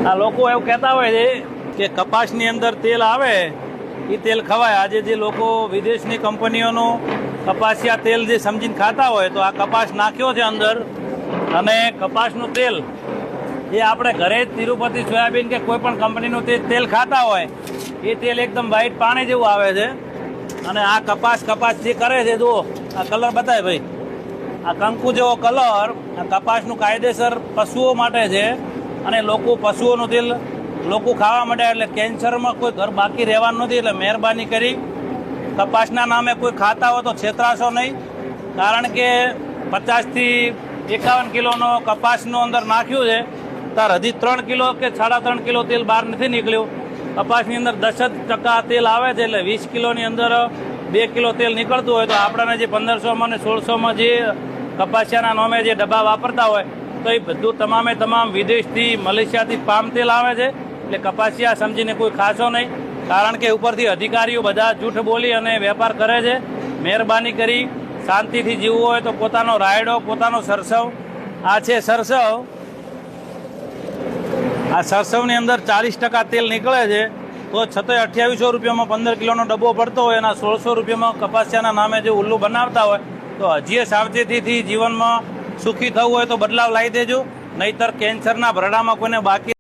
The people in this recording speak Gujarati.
આ લોકો એવું કહેતા હોય છે કે કપાસની અંદર તેલ આવે એ તેલ ખવાય। આજે જે લોકો વિદેશની કંપનીઓનું કપાસિયા તેલ જે સમજીને ખાતા હોય તો આ કપાસ નાખ્યો છે અંદર અને કપાસનું તેલ એ આપણે ઘરે જ તિરુપતિ સોયાબીન કે કોઈ પણ કંપનીનું તેલ ખાતા હોય એ તેલ એકદમ વ્હાઈટ પાણી જેવું આવે છે। અને આ કપાસ જે કરે છે જુઓ આ કલર બતાવે ભાઈ, આ કંકુ જેવો કલર આ કપાસનું કાયદેસર પશુઓ માટે છે અને લોકો પશુઓનું તેલ લોકો ખાવા માટે એટલે કેન્સરમાં કોઈ ઘર બાકી રહેવાનું નથી। એટલે મહેરબાની કરી કપાસના નામે કોઈ ખાતા હોય તો છેતરાશો નહીં, કારણ કે 50 થી 51 કિલોનો કપાસનું અંદર નાખ્યું છે તાર હજી 3 કિલો કે 3.5 કિલો તેલ બહાર નથી નીકળ્યું। કપાસની અંદર 10% તેલ આવે છે એટલે 20 કિલોની અંદર 2 કિલો તેલ નીકળતું હોય તો આપણને જે 1500માં અને 1600માં જે કપાસિયાના નામે જે ડબ્બા વાપરતા હોય તો એ બધું તમામ વિદેશથી મલેશિયાથી પામ તેલ આવે છે। એટલે કપાસિયા સમજીને કોઈ ખાશો નહીં, કારણ કે ઉપરથી અધિકારીઓ બધા જૂઠ બોલી અને વેપાર કરે છે। મહેરબાની કરી શાંતિથી જીવવું હોય તો પોતાનો રાયડો પોતાનો સરસવ આ છે સરસવ, આ સરસવની અંદર 40% તેલ નીકળે છે તો છતાંય 2800 રૂપિયામાં 15 કિલોનો ડબ્બો પડતો હોય એના 1600 રૂપિયામાં કપાસિયાના નામે જે ઉલ્લુ બનાવતા હોય તો હજી સાવચેતીથી જીવનમાં સુખી થવું હોય તો બદલાવ લાવી દેજો, નહીતર કેન્સરના ભરડામાં કોઈને બાકી